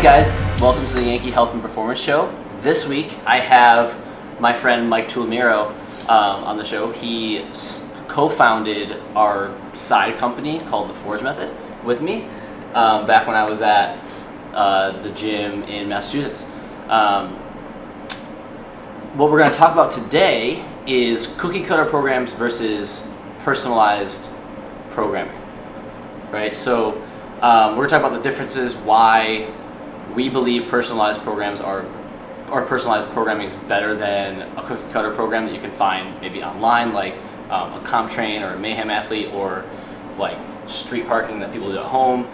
guys, welcome to the Yankee Health and Performance Show. This week I have my friend Mike Tulimiero on the show. He co-founded our side company called the Forge Method with me back when I was at the gym in Massachusetts. What we're going to talk about today is cookie cutter programs versus personalized programming, right? So we're going to talk about the differences, why we believe personalized programs or personalized programming is better than a cookie cutter program that you can find maybe online, like a CompTrain or a Mayhem Athlete, or like street parking that people do at home,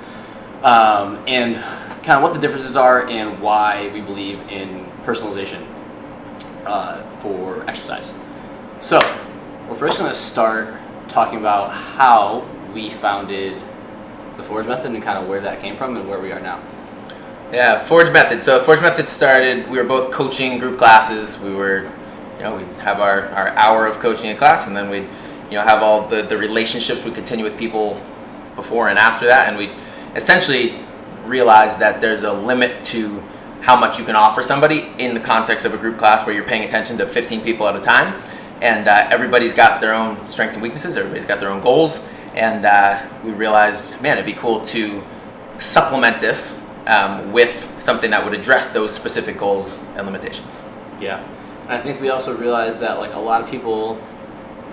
and kind of what the differences are and why we believe in personalization for exercise. So we're first going to start talking about how we founded the Forge Method and kind of where that came from and where we are now. Yeah, Forge Method. So Forge Method started, we were both coaching group classes. We were, we'd have our hour of coaching in class, and then we'd, have all the relationships we continue with people before and after that. And we essentially realized that there's a limit to how much you can offer somebody in the context of a group class where you're paying attention to 15 people at a time. And everybody's got their own strengths and weaknesses. Everybody's got their own goals. And we realized, man, it'd be cool to supplement this with something that would address those specific goals and limitations. Yeah, and I think we also realized that like a lot of people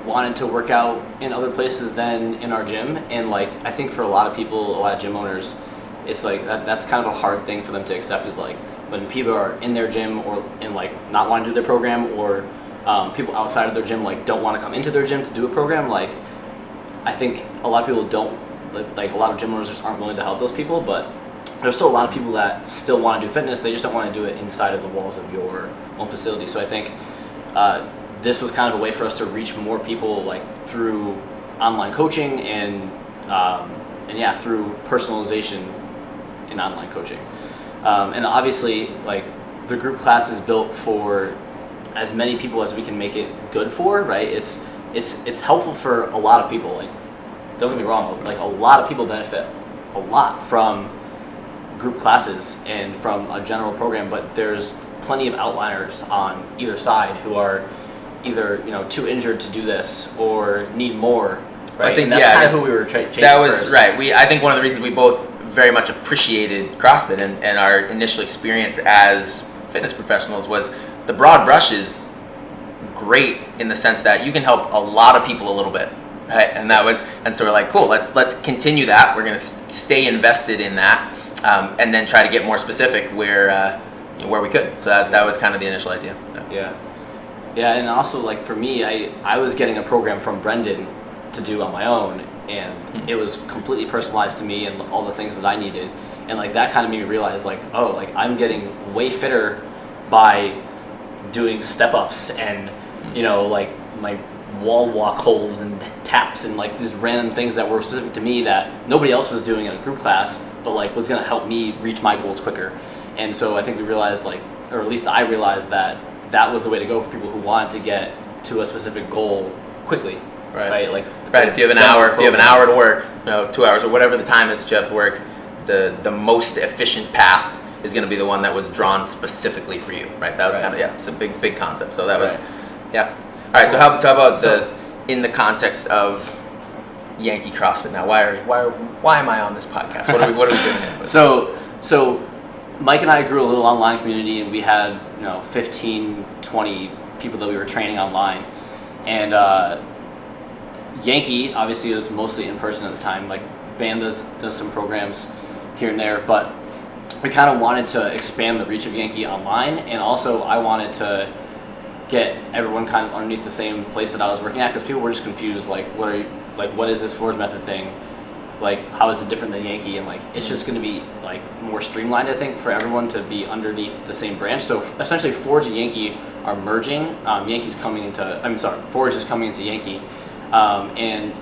wanted to work out in other places than in our gym, and like I think for a lot of people, a lot of gym owners, it's like that's kind of a hard thing for them to accept, is like when people are in their gym or in like not wanting to do their program, or people outside of their gym like don't want to come into their gym to do a program. Like I think a lot of people don't, like a lot of gym owners just aren't willing to help those people, but there's still a lot of people that still want to do fitness. They just don't want to do it inside of the walls of your own facility. So I think this was kind of a way for us to reach more people, like through online coaching and yeah, through personalization in online coaching. And obviously, like the group class is built for as many people as we can make it good for, right? It's helpful for a lot of people. Like, don't get me wrong, like a lot of people benefit a lot from group classes and from a general program, but there's plenty of outliers on either side who are either too injured to do this or need more, right? I think and that's kind of who we were chasing. That was first. right. I think one of the reasons we both very much appreciated CrossFit and our initial experience as fitness professionals was the broad brush is great in the sense that you can help a lot of people a little bit, right? And so we're like, cool, let's continue that. We're going to stay invested in that. And then try to get more specific where we could. So that was kind of the initial idea. Yeah, and also like for me, I was getting a program from Brendan to do on my own, and it was completely personalized to me and all the things that I needed, and like that kind of made me realize like, oh, like I'm getting way fitter by doing step ups and like my wall walk holes and taps and like these random things that were specific to me that nobody else was doing in a group class, but like was going to help me reach my goals quicker. And so I think we realized, like, or at least I realized, that was the way to go for people who wanted to get to a specific goal quickly. Right. Like right. If you have an hour to work, 2 hours or whatever the time is that you have to work, the most efficient path is going to be the one that was drawn specifically for you. Right. That was kind of it's a big concept. So that was All right. So how about in the context of Yankee CrossFit now? Why am I on this podcast? What are we doing here? So Mike and I grew a little online community, and we had 15, 20 people that we were training online, and Yankee obviously was mostly in person at the time. Like Bam does some programs here and there, but we kind of wanted to expand the reach of Yankee online, and also I wanted to get everyone kind of underneath the same place that I was working at, because people were just confused, like what is this Forge Method thing? Like, how is it different than Yankee? And like, it's just going to be like more streamlined, I think, for everyone to be underneath the same branch. So essentially, Forge and Yankee are merging. Forge is coming into Yankee, and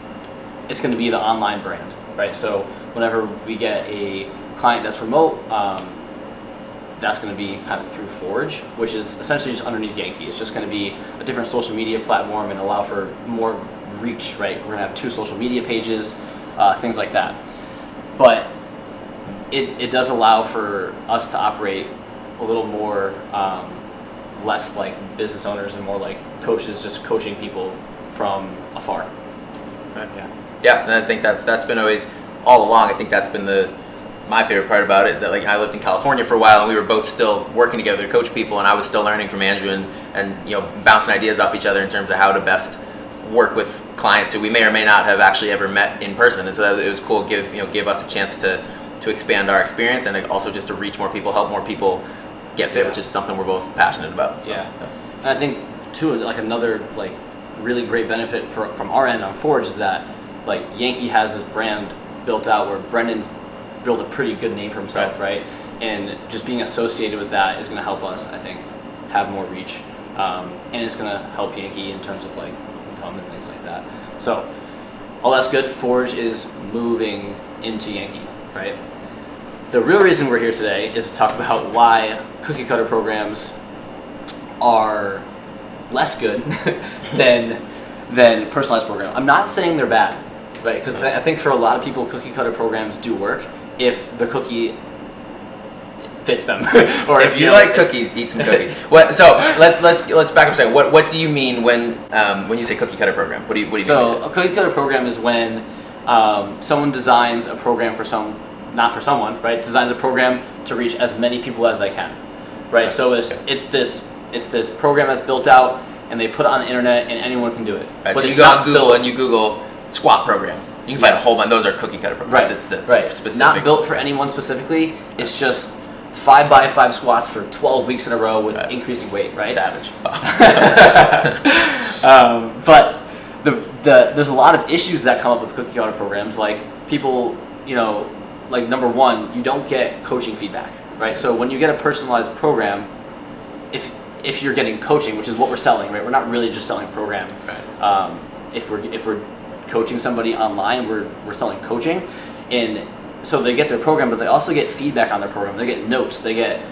it's going to be the online brand, right? So whenever we get a client that's remote, that's going to be kind of through Forge, which is essentially just underneath Yankee. It's just going to be a different social media platform and allow for more reach, right? We're going to have 2 social media pages, things like that. But it does allow for us to operate a little more less like business owners and more like coaches just coaching people from afar. Right. Yeah, and I think that's been always all along. I think that's been my favorite part about it is that like I lived in California for a while and we were both still working together to coach people, and I was still learning from Andrew and bouncing ideas off each other in terms of how to best work with clients who we may or may not have actually ever met in person. And so it was cool, give us a chance to expand our experience and also just to reach more people, help more people get fit, which is something we're both passionate about. So, And I think too, like another like really great benefit from our end on Forge is that like Yankee has this brand built out where Brendan's built a pretty good name for himself, right? And just being associated with that is going to help us, I think, have more reach, and it's going to help Yankee in terms of like income and things like that. So all that's good. Forge is moving into Yankee, right? The real reason we're here today is to talk about why cookie cutter programs are less good than personalized programs. I'm not saying they're bad, right? Because I think for a lot of people, cookie cutter programs do work if the cookie fits them. Or if you like cookies, eat some cookies. So let's back up a second. What do you mean when you say cookie cutter program? What do you mean? So a cookie cutter program is when someone designs a program not for someone, right? Designs a program to reach as many people as they can, right? So it's this program that's built out and they put it on the internet and anyone can do it. Right. But so you go on Google and you Google squat program. You can find a whole bunch. Those are cookie cutter programs. Right. That's specific. Not built for anyone specifically. It's just 5x5 squats for 12 weeks in a row with increasing weight, right? Savage. But there's a lot of issues that come up with cookie cutter programs. Like people, like number one, you don't get coaching feedback, right? So when you get a personalized program, if you're getting coaching, which is what we're selling, right? We're not really just selling a program. Right. If we're coaching somebody online, we're selling coaching, and so they get their program, but they also get feedback on their program. They get notes. They get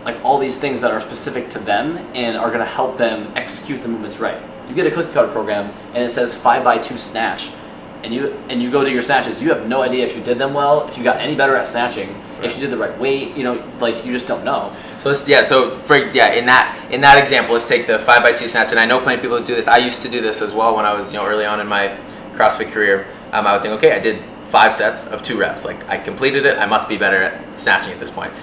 like all these things that are specific to them and are going to help them execute the movements right. You get a cookie cutter program and it says 5x2 snatch, and you go do your snatches. You have no idea if you did them well, if you got any better at snatching, if you did the right weight. Like you just don't know. So in that example, let's take the 5x2 snatch, and I know plenty of people who do this. I used to do this as well when I was early on in my CrossFit career. I would think, okay, I did 5 sets of 2 reps. Like I completed it, I must be better at snatching at this point.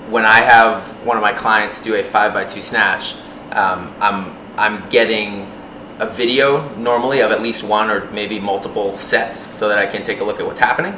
When I have one of my clients do a 5x2 snatch, I'm getting a video normally of at least one or maybe multiple sets so that I can take a look at what's happening.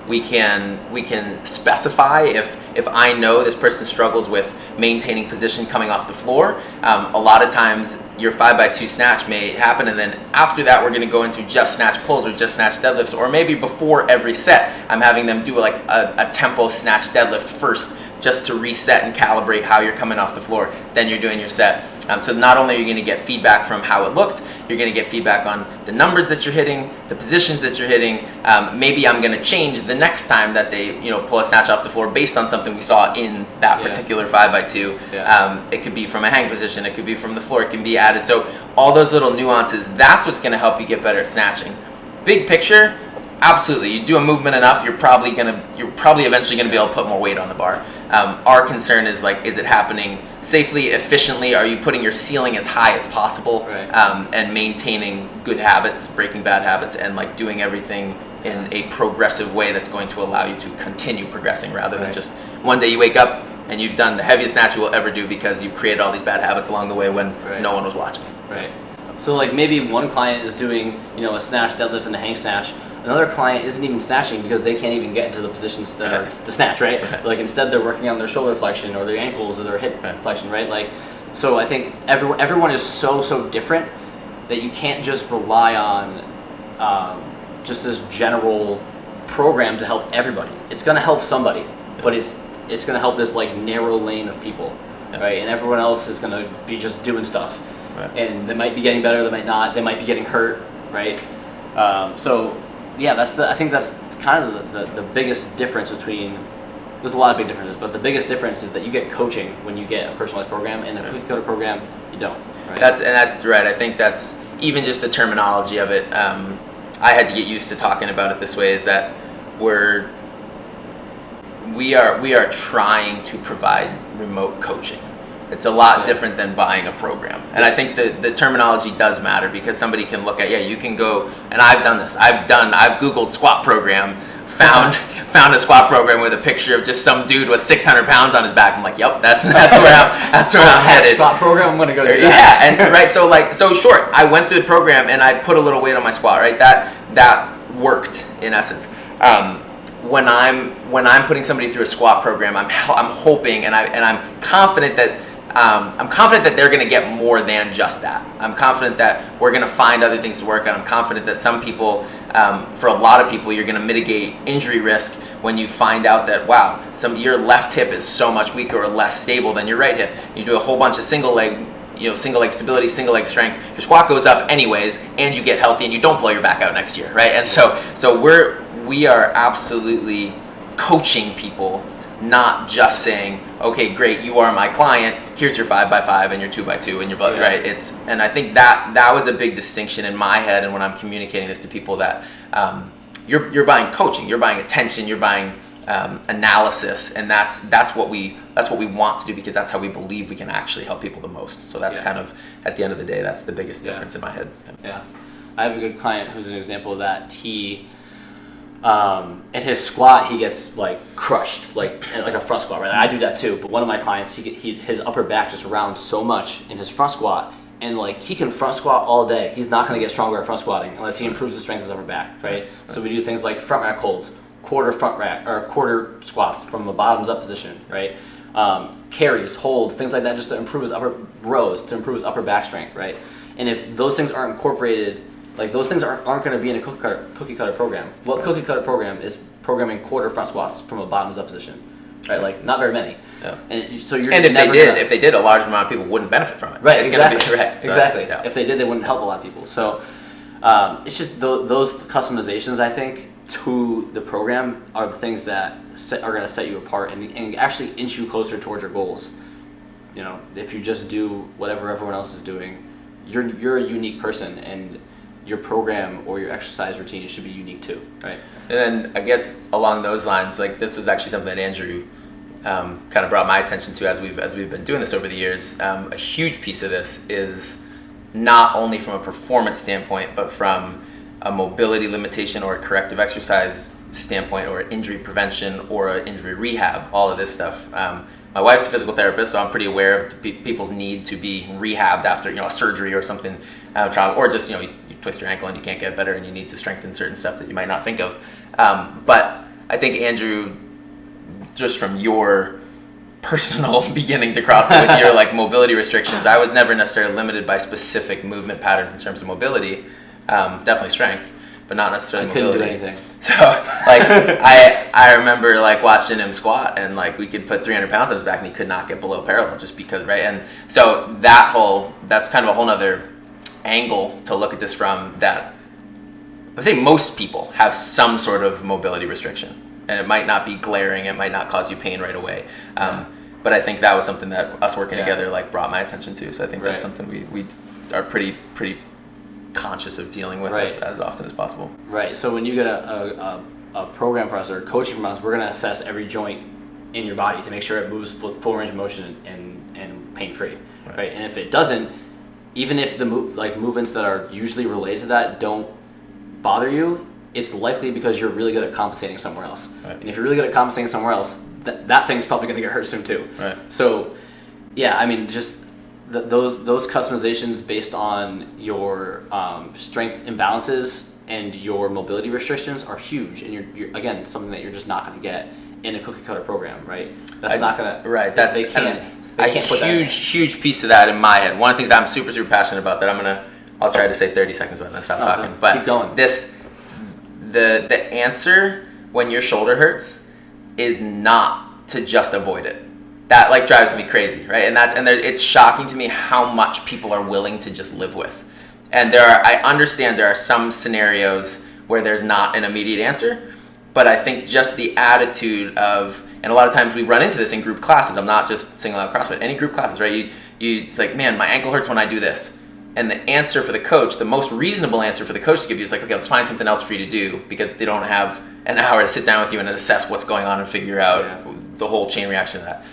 We can specify if I know this person struggles with maintaining position coming off the floor. A lot of times your 5x2 snatch may happen, and then after that we're going to go into just snatch pulls or just snatch deadlifts, or maybe before every set I'm having them do like a tempo snatch deadlift first, just to reset and calibrate how you're coming off the floor. Then you're doing your set. So not only are you going to get feedback from how it looked, you're going to get feedback on the numbers that you're hitting, the positions that you're hitting. Maybe I'm going to change the next time that they pull a snatch off the floor based on something we saw in that particular 5x2. It could be from a hang position, it could be from the floor, it can be added. So all those little nuances, that's what's going to help you get better at snatching. Big picture, absolutely. You do a movement enough, you're probably eventually going to be able to put more weight on the bar. Our concern is is it happening safely, efficiently? Are you putting your ceiling as high as possible, and maintaining good habits, breaking bad habits, and doing everything in a progressive way that's going to allow you to continue progressing, rather than just one day you wake up and you've done the heaviest snatch you will ever do because you've created all these bad habits along the way when no one was watching. Right. So maybe one client is doing a snatch, deadlift, and a hang snatch. Another client isn't even snatching because they can't even get into the positions that are to snatch, right? Instead they're working on their shoulder flexion or their ankles or their hip flexion, right? So I think everyone is so different that you can't just rely on just this general program to help everybody. It's going to help somebody, but it's going to help this narrow lane of people, right? And everyone else is going to be just doing stuff, and they might be getting better, they might not, they might be getting hurt, right? I think that's kind of the biggest difference between. There's a lot of big differences, but the biggest difference is that you get coaching when you get a personalized program, and a cookie cutter program you don't. Right? That's right. I think that's even just the terminology of it. I had to get used to talking about it this way. Is that we are trying to provide remote coaching. It's a lot different than buying a program. And I think the terminology does matter, because somebody can look at, you can go, and I've done this. I've Googled squat program, found a squat program with a picture of just some dude with 600 pounds on his back. I'm like, yep, that's where I'm headed. Squat program, I'm gonna go do that. Yeah, and right, so sure, I went through the program and I put a little weight on my squat, right? That worked in essence. When I'm putting somebody through a squat program, I'm hoping and I'm confident that they're going to get more than just that. I'm confident that we're going to find other things to work on. I'm confident that some people, for a lot of people, you're going to mitigate injury risk when you find out that, wow, your left hip is so much weaker or less stable than your right hip. You do a whole bunch of single leg stability, single leg strength, your squat goes up anyways, and you get healthy and you don't blow your back out next year, right? And so we are absolutely coaching people, not just saying, okay, great, you are my client, here's your 5x5 and your 2x2 and your blood, right? And I think that was a big distinction in my head, and when I'm communicating this to people, that you're buying coaching, you're buying attention, you're buying analysis, and that's what we want to do, because that's how we believe we can actually help people the most. So that's kind of, at the end of the day, that's the biggest difference in my head. Yeah, I have a good client who's an example of that. He in his squat, he gets like crushed, like a front squat, right? I do that too, but one of my clients, his upper back just rounds so much in his front squat, and like he can front squat all day. He's not going to get stronger at front squatting unless he improves the strength of his upper back, right? So we do things like front rack holds, quarter front rack, or quarter squats from a bottoms up position, right? Carries, holds, things like that, just to improve his upper rows, to improve his upper back strength, right? And if those things aren't incorporated, like those things aren't going to be in a cookie cutter program. What cookie cutter program is programming quarter front squats from a bottoms up position, right? Like not very many. Yeah. And so you're. And if they did, a large amount of people wouldn't benefit from it. Right. It's exactly. Exactly. If they did, they wouldn't help a lot of people. So it's just those customizations, I think, to the program are the things that are going to set you apart and actually inch you closer towards your goals. You know, if you just do whatever everyone else is doing, you're a unique person, and your program or your exercise routine should be unique too, right? And then I guess along those lines, like this was actually something that Andrew kind of brought my attention to as we've been doing this over the years. A huge piece of this is not only from a performance standpoint, but from a mobility limitation or a corrective exercise standpoint, or injury prevention or injury rehab, all of this stuff. My wife's a physical therapist, so I'm pretty aware of people's need to be rehabbed after a surgery or something, or just you twist your ankle and you can't get better and you need to strengthen certain stuff that you might not think of. But I think, Andrew, just from your personal beginning to CrossFit with your like mobility restrictions, I was never necessarily limited by specific movement patterns in terms of mobility. Definitely strength, but not necessarily mobility. I couldn't do anything. So like I remember like watching him squat, and like we could put 300 pounds on his back and he could not get below parallel just because, right? And so that's kind of a whole nother angle to look at this from, that I would say most people have some sort of mobility restriction, and it might not be glaring, it might not cause you pain right away. But I think that was something that us working together like brought my attention to. So I think that's something we are pretty conscious of dealing with as often as possible. Right. So when you get a program from us or coaching from us, we're going to assess every joint in your body to make sure it moves with full range of motion and pain free. Right. And if it doesn't, even if the movements that are usually related to that don't bother you, it's likely because you're really good at compensating somewhere else. Right. And if you're really good at compensating somewhere else, that thing's probably going to get hurt soon too. Right. So, yeah, I mean, just those customizations based on your strength imbalances and your mobility restrictions are huge, and you're again something that you're just not going to get in a cookie cutter program, right? That's not going to. Right. They can't. A huge piece of that in my head. One of the things I'm super passionate about that I'll try to say 30 seconds but then stop talking. But keep going. The answer when your shoulder hurts is not to just avoid it. That like drives me crazy, right? And it's shocking to me how much people are willing to just live with. And I understand there are some scenarios where there's not an immediate answer, but I think just the attitude of, and a lot of times we run into this in group classes. I'm not just singling out CrossFit. Any group classes, right? It's like, man, my ankle hurts when I do this. And the answer for the coach, the most reasonable answer for the coach to give you is like, okay, let's find something else for you to do, because they don't have an hour to sit down with you and assess what's going on and figure out the whole chain reaction of that.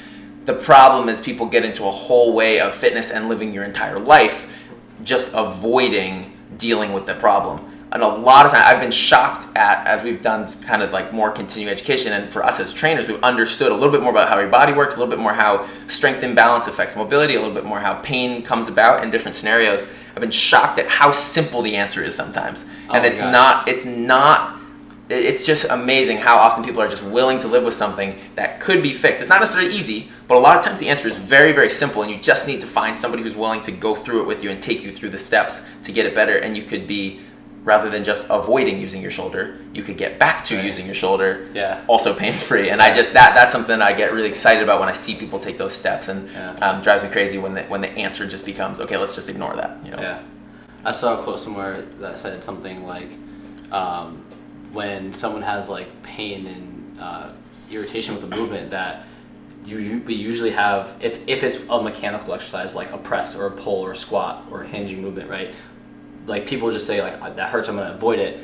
The problem is people get into a whole way of fitness and living your entire life just avoiding dealing with the problem. And a lot of times I've been shocked at, as we've done kind of like more continuing education, and for us as trainers, we've understood a little bit more about how your body works, a little bit more how strength imbalance affects mobility, a little bit more how pain comes about in different scenarios. I've been shocked at how simple the answer is sometimes. And it's just amazing how often people are just willing to live with something that could be fixed. It's not necessarily easy, but a lot of times the answer is very, very simple, and you just need to find somebody who's willing to go through it with you and take you through the steps to get it better. And you could be, rather than just avoiding using your shoulder, you could get back to using your shoulder, also pain-free. And that's something I get really excited about when I see people take those steps, and drives me crazy when the answer just becomes, okay, let's just ignore that. Yeah, I saw a quote somewhere that said something like, when someone has like pain and irritation with the movement, that we usually have, if it's a mechanical exercise like a press or a pull or a squat or a hinging movement, right? Like people just say like, that hurts, I'm going to avoid it.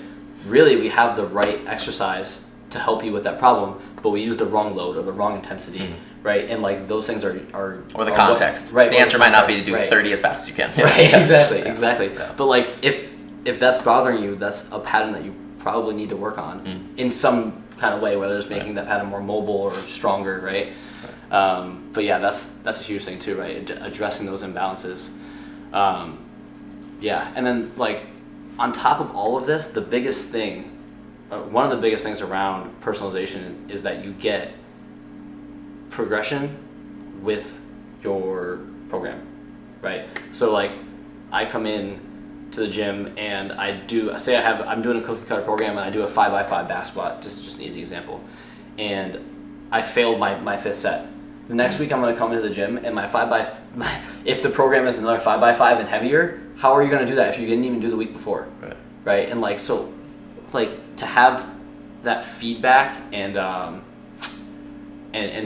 Really, we have the right exercise to help you with that problem, but we use the wrong load or the wrong intensity, right? And like those things are or the context, right? The answer might not be to do 30 as fast as you can. Right, exactly. Yeah. But like if that's bothering you, that's a pattern that you probably need to work on in some kind of way, whether it's making that pattern more mobile or stronger, right? But yeah, that's a huge thing too, right? Addressing those imbalances. And then like on top of all of this, the biggest thing, one of the biggest things around personalization is that you get progression with your program, right? So like I come in to the gym and I'm doing a cookie cutter program and I do a 5x5 back squat, just an easy example, and I failed my fifth set. The next week I'm going to come into the gym and if the program is another 5x5 and heavier, how are you going to do that if you didn't even do the week before? Right? And like, so like to have that feedback and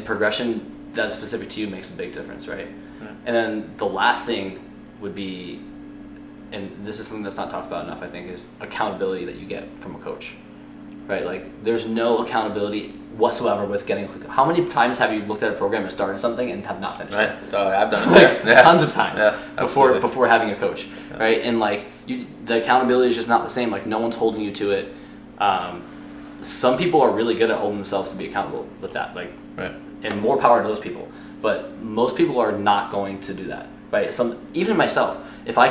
progression that is specific to you makes a big difference, right? And then the last thing would be, and this is something that's not talked about enough, I think, is accountability that you get from a coach, right? Like there's no accountability whatsoever with getting. How many times have you looked at a program and started something and have not finished it? Oh, I've done it. Like, tons of times before having a coach, right? And like the accountability is just not the same. Like no one's holding you to it. Some people are really good at holding themselves to be accountable with that, like, and more power to those people. But most people are not going to do that, right? Even myself, if I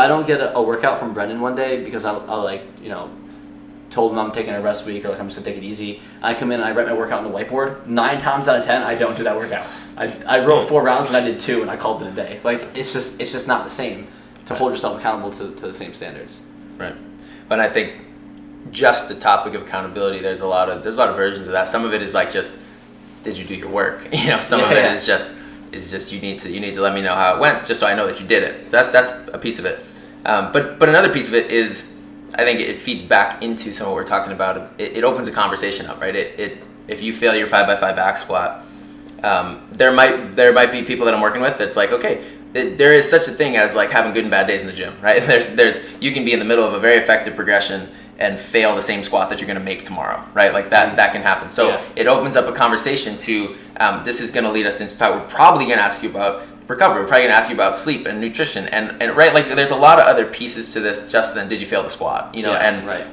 don't get a workout from Brendan one day because I'll like, told him I'm taking a rest week or like I'm just gonna take it easy, I come in and I write my workout on the whiteboard, 9 times out of 10 I don't do that workout. I wrote 4 rounds and I did 2 and I called it a day. Like it's just not the same to hold yourself accountable to the same standards. Right. But I think just the topic of accountability, there's a lot of versions of that. Some of it is like just, did you do your work? Some of it is just you need to let me know how it went, just so I know that you did it. That's a piece of it. But another piece of it is, I think it feeds back into some of what we're talking about. It opens a conversation up, right? If you fail your 5x5 back squat, there might be people that I'm working with that's like, okay, there is such a thing as like having good and bad days in the gym, right? You can be in the middle of a very effective progression and fail the same squat that you're going to make tomorrow, right? Like that can happen. So it opens up a conversation to, this is going to lead us into talk. We're probably going to ask you about recovery. We're probably going to ask you about sleep and nutrition and right, like there's a lot of other pieces to this just than did you fail the squat,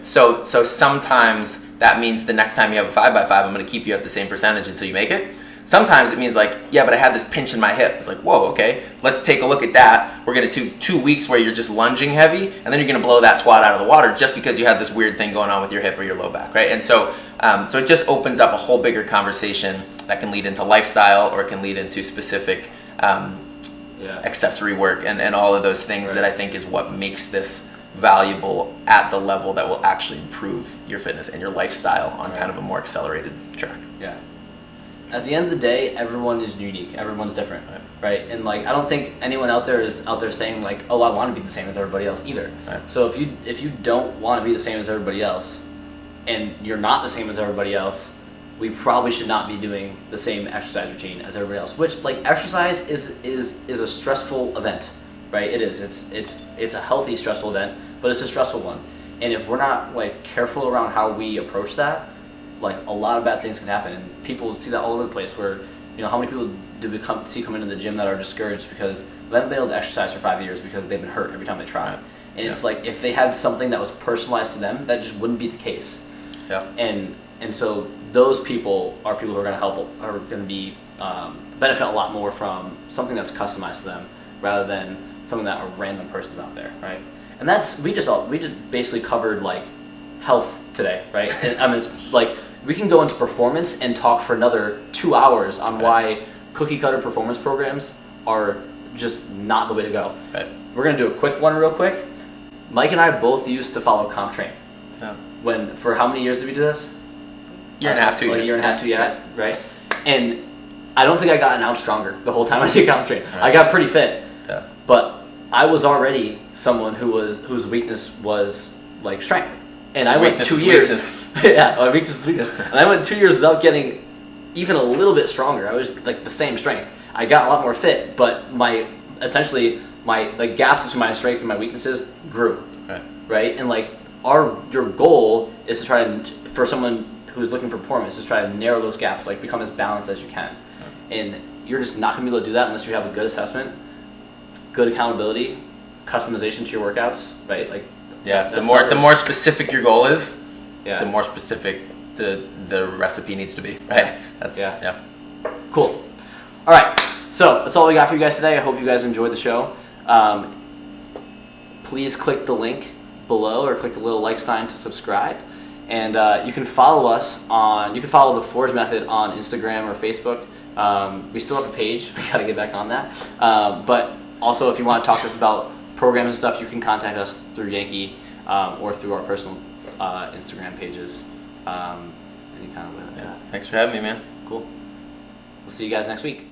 So sometimes that means the next time you have a 5x5, I'm going to keep you at the same percentage until you make it. Sometimes it means like, yeah, but I had this pinch in my hip. It's like, whoa, okay, let's take a look at that. We're going to do 2 weeks where you're just lunging heavy, and then you're going to blow that squat out of the water just because you had this weird thing going on with your hip or your low back, right? And so it just opens up a whole bigger conversation that can lead into lifestyle or it can lead into specific accessory work and all of those things that I think is what makes this valuable at the level that will actually improve your fitness and your lifestyle on kind of a more accelerated track. Yeah. At the end of the day, everyone is unique. Everyone's different, right? And like, I don't think anyone out there is saying like, oh, I want to be the same as everybody else either. Right. So if you don't want to be the same as everybody else, and you're not the same as everybody else, we probably should not be doing the same exercise routine as everybody else. Which, like, exercise is a stressful event, right? It is. It's a healthy, stressful event, but it's a stressful one. And if we're not like careful around how we approach that, like a lot of bad things can happen. And people see that all over the place. Where how many people do we see come into the gym that are discouraged because they haven't been able to exercise for 5 years because they've been hurt every time they try. Right. And it's like if they had something that was personalized to them, that just wouldn't be the case. Yeah. And so those people are people who are going to be benefit a lot more from something that's customized to them rather than something that a random person's out there, right? And we just basically covered like health today, right? And I mean, it's like we can go into performance and talk for another 2 hours on why cookie cutter performance programs are just not the way to go. Right. We're gonna do a quick one real quick. Mike and I both used to follow CompTrain. Yeah. For how many years did we do this? Year and a half, 2 years. A year and a half, 2 years, right? And I don't think I got an ounce stronger the whole time I did CompTrain. Right. I got pretty fit, Yeah. but I was already someone whose weakness was like strength. And I went 2 years. Yeah, my weakness is weakness. And I went 2 years without getting even a little bit stronger. I was like the same strength. I got a lot more fit, but essentially the gaps between my strength and my weaknesses grew. Right? And like your goal is to try to, for someone who's looking for performance, is try to narrow those gaps, like become as balanced as you can. And you're just not gonna be able to do that unless you have a good assessment, good accountability, customization to your workouts, right? Like the more specific your goal is, the more specific the recipe needs to be, right? Yeah. Cool. All right, so that's all we got for you guys today. I hope you guys enjoyed the show. Please click the link below or click the little like sign to subscribe. And you can follow the Forge Method on Instagram or Facebook. We still have a page. We gotta get back on that. But also, if you want to talk to us about programs and stuff, you can contact us through Yankee or through our personal Instagram pages. Any kind of way like that. Thanks for having me, man. Cool. We'll see you guys next week.